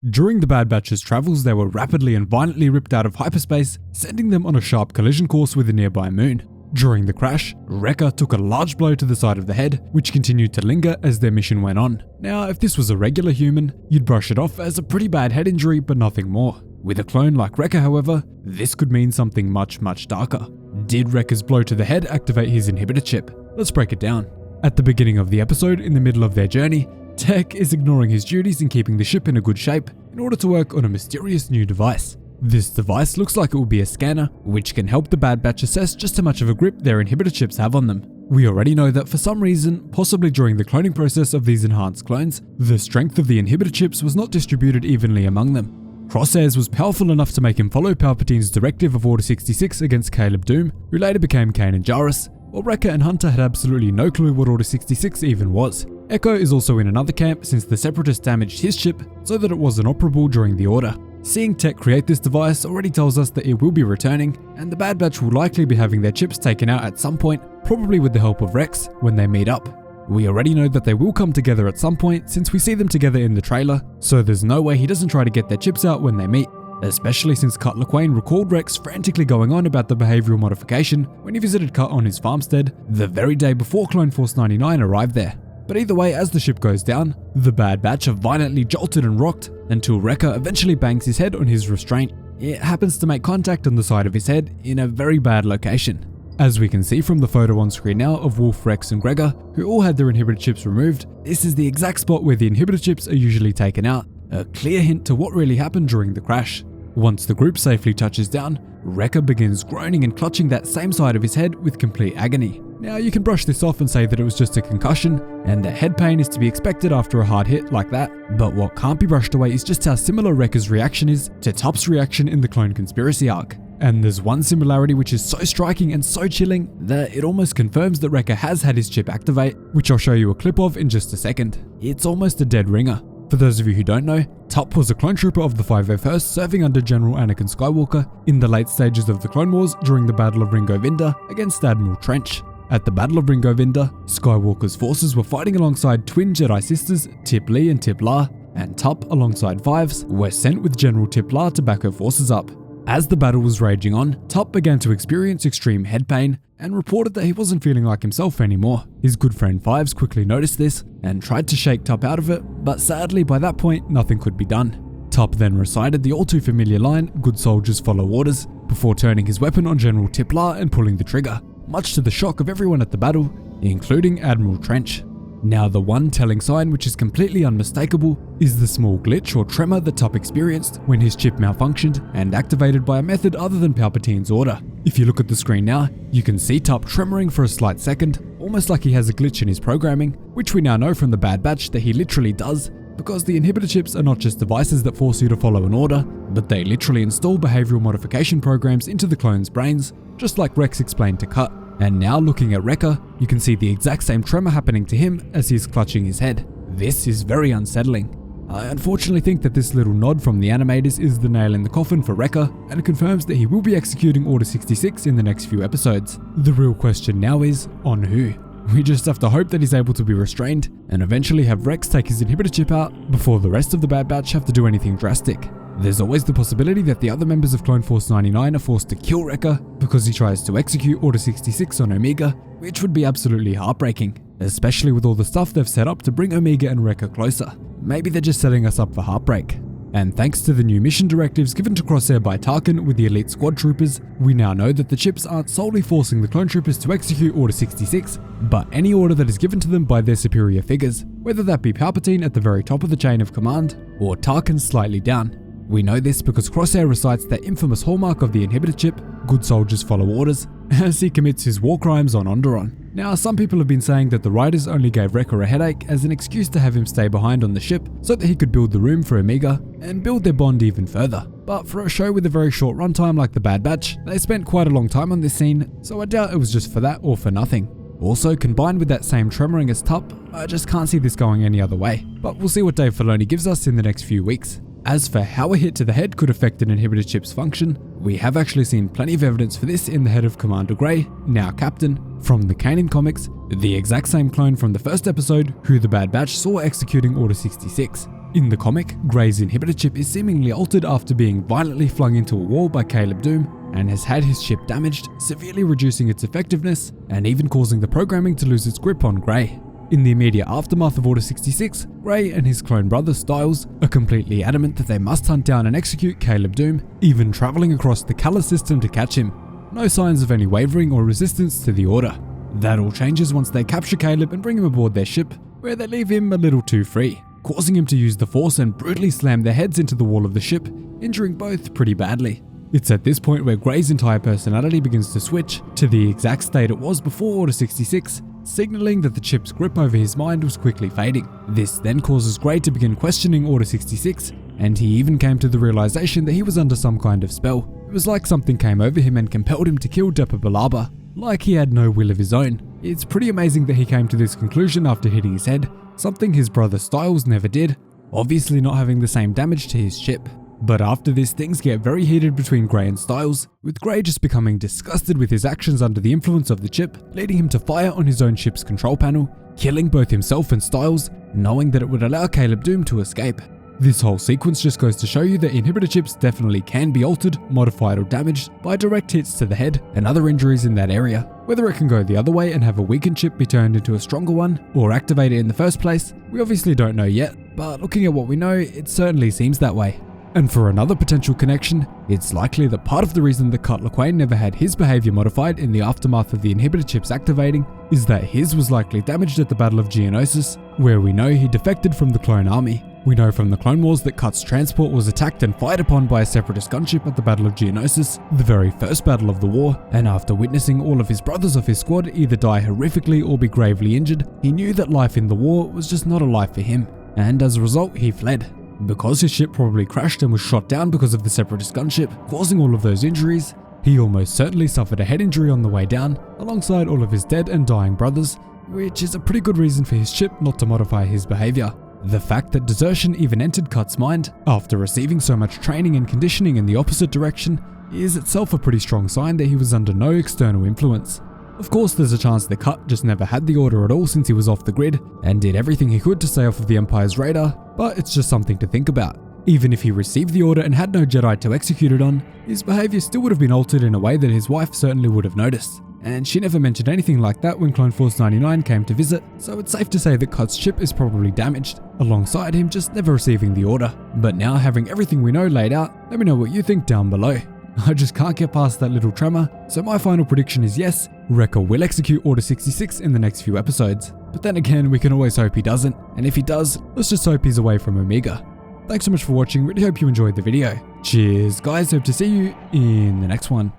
During the Bad Batch's travels, they were rapidly and violently ripped out of hyperspace, sending them on a sharp collision course with a nearby moon. During the crash, Wrecker took a large blow to the side of the head, which continued to linger as their mission went on. Now, if this was a regular human, you'd brush it off as a pretty bad head injury, but nothing more. With a clone like Wrecker, however, this could mean something much, much darker. Did Wrecker's blow to the head activate his inhibitor chip? Let's break it down. At the beginning of the episode, in the middle of their journey, Tech is ignoring his duties and keeping the ship in a good shape in order to work on a mysterious new device. This device looks like it will be a scanner, which can help the Bad Batch assess just how much of a grip their inhibitor chips have on them. We already know that for some reason, possibly during the cloning process of these enhanced clones, the strength of the inhibitor chips was not distributed evenly among them. Crosshairs was powerful enough to make him follow Palpatine's directive of Order 66 against Caleb Dume, who later became Kanan Jarrus, while Wrecker and Hunter had absolutely no clue what Order 66 even was. Echo is also in another camp since the Separatists damaged his chip so that it was inoperable during the Order. Seeing Tech create this device already tells us that it will be returning, and the Bad Batch will likely be having their chips taken out at some point, probably with the help of Rex, when they meet up. We already know that they will come together at some point since we see them together in the trailer, so there's no way he doesn't try to get their chips out when they meet, especially since Cut Lawquane recalled Rex frantically going on about the behavioral modification when he visited Cut on his farmstead the very day before Clone Force 99 arrived there. But either way, as the ship goes down, the Bad Batch are violently jolted and rocked until Wrecker eventually bangs his head on his restraint. It happens to make contact on the side of his head in a very bad location. As we can see from the photo on screen now of Wolf, Rex and Gregor, who all had their inhibitor chips removed, this is the exact spot where the inhibitor chips are usually taken out, a clear hint to what really happened during the crash. Once the group safely touches down, Wrecker begins groaning and clutching that same side of his head with complete agony. Now you can brush this off and say that it was just a concussion, and that head pain is to be expected after a hard hit like that, but what can't be brushed away is just how similar Wrecker's reaction is to Top's reaction in the Clone Conspiracy arc. And there's one similarity which is so striking and so chilling that it almost confirms that Wrecker has had his chip activate, which I'll show you a clip of in just a second. It's almost a dead ringer. For those of you who don't know, Top was a clone trooper of the 501st serving under General Anakin Skywalker in the late stages of the Clone Wars during the Battle of Ringo Vinda against Admiral Trench. At the Battle of Ringo Vinda, Skywalker's forces were fighting alongside twin Jedi sisters Tip Lee and Tip La, and Top alongside Fives were sent with General Tip La to back her forces up. As the battle was raging on, Top began to experience extreme head pain and reported that he wasn't feeling like himself anymore. His good friend Fives quickly noticed this and tried to shake Top out of it, but sadly by that point nothing could be done. Top then recited the all too familiar line, "Good soldiers follow orders," before turning his weapon on General Tip La and pulling the trigger, much to the shock of everyone at the battle, including Admiral Trench. Now the one telling sign which is completely unmistakable is the small glitch or tremor that Top experienced when his chip malfunctioned and activated by a method other than Palpatine's order. If you look at the screen now, you can see Top tremoring for a slight second, almost like he has a glitch in his programming, which we now know from the Bad Batch that he literally does, because the inhibitor chips are not just devices that force you to follow an order, but they literally install behavioral modification programs into the clones' brains, just like Rex explained to Cut. And now looking at Wrecker, you can see the exact same tremor happening to him as he is clutching his head. This is very unsettling. I unfortunately think that this little nod from the animators is the nail in the coffin for Wrecker, and it confirms that he will be executing Order 66 in the next few episodes. The real question now is, on who? We just have to hope that he's able to be restrained, and eventually have Rex take his inhibitor chip out before the rest of the Bad Batch have to do anything drastic. There's always the possibility that the other members of Clone Force 99 are forced to kill Wrecker because he tries to execute Order 66 on Omega, which would be absolutely heartbreaking, especially with all the stuff they've set up to bring Omega and Wrecker closer. Maybe they're just setting us up for heartbreak. And thanks to the new mission directives given to Crosshair by Tarkin with the elite squad troopers, we now know that the chips aren't solely forcing the clone troopers to execute Order 66, but any order that is given to them by their superior figures, whether that be Palpatine at the very top of the chain of command, or Tarkin slightly down. We know this because Crosshair recites that infamous hallmark of the inhibitor chip, "Good soldiers follow orders," as he commits his war crimes on Onderon. Now, some people have been saying that the writers only gave Wrecker a headache as an excuse to have him stay behind on the ship so that he could build the room for Omega and build their bond even further. But for a show with a very short runtime like The Bad Batch, they spent quite a long time on this scene, so I doubt it was just for that or for nothing. Also, combined with that same tremoring as Top, I just can't see this going any other way. But we'll see what Dave Filoni gives us in the next few weeks. As for how a hit to the head could affect an inhibitor chip's function, we have actually seen plenty of evidence for this in the head of Commander Grey, now Captain, from the Kanan comics, the exact same clone from the first episode who the Bad Batch saw executing Order 66. In the comic, Gray's inhibitor chip is seemingly altered after being violently flung into a wall by Caleb Doom and has had his chip damaged, severely reducing its effectiveness and even causing the programming to lose its grip on Gray. In the immediate aftermath of Order 66, Gray and his clone brother Styles are completely adamant that they must hunt down and execute Caleb Doom, even traveling across the Calla system to catch him. No signs of any wavering or resistance to the order. That all changes once they capture Caleb and bring him aboard their ship, where they leave him a little too free, causing him to use the Force and brutally slam their heads into the wall of the ship, injuring both pretty badly. It's at this point where Gray's entire personality begins to switch to the exact state it was before Order 66, signaling that the chip's grip over his mind was quickly fading. This then causes Gray to begin questioning Order 66, and he even came to the realization that he was under some kind of spell. It was like something came over him and compelled him to kill Depa Billaba, like he had no will of his own. It's pretty amazing that he came to this conclusion after hitting his head, something his brother Styles never did, obviously not having the same damage to his chip. But after this, things get very heated between Gray and Styles, with Gray just becoming disgusted with his actions under the influence of the chip, leading him to fire on his own ship's control panel, killing both himself and Styles, knowing that it would allow Caleb Doom to escape. This whole sequence just goes to show you that inhibitor chips definitely can be altered, modified or damaged by direct hits to the head and other injuries in that area. Whether it can go the other way and have a weakened chip be turned into a stronger one, or activate it in the first place, we obviously don't know yet, but looking at what we know, it certainly seems that way. And for another potential connection, it's likely that part of the reason that Cutler Quain never had his behavior modified in the aftermath of the inhibitor chips activating is that his was likely damaged at the Battle of Geonosis, where we know he defected from the clone army. We know from the Clone Wars that Cut's transport was attacked and fired upon by a Separatist gunship at the Battle of Geonosis, the very first battle of the war, and after witnessing all of his brothers of his squad either die horrifically or be gravely injured, he knew that life in the war was just not a life for him, and as a result he fled. Because his ship probably crashed and was shot down because of the Separatist gunship, causing all of those injuries, he almost certainly suffered a head injury on the way down, alongside all of his dead and dying brothers, which is a pretty good reason for his ship not to modify his behavior. The fact that desertion even entered Cut's mind, after receiving so much training and conditioning in the opposite direction, is itself a pretty strong sign that he was under no external influence. Of course, there's a chance that Cut just never had the order at all since he was off the grid, and did everything he could to stay off of the Empire's radar, but it's just something to think about. Even if he received the order and had no Jedi to execute it on, his behavior still would have been altered in a way that his wife certainly would have noticed. And she never mentioned anything like that when Clone Force 99 came to visit, so it's safe to say that Cut's ship is probably damaged, alongside him just never receiving the order. But now having everything we know laid out, let me know what you think down below. I just can't get past that little tremor, so my final prediction is yes, Wrecker will execute Order 66 in the next few episodes. But then again, we can always hope he doesn't, and if he does, let's just hope he's away from Omega. Thanks so much for watching, really hope you enjoyed the video. Cheers guys, hope to see you in the next one.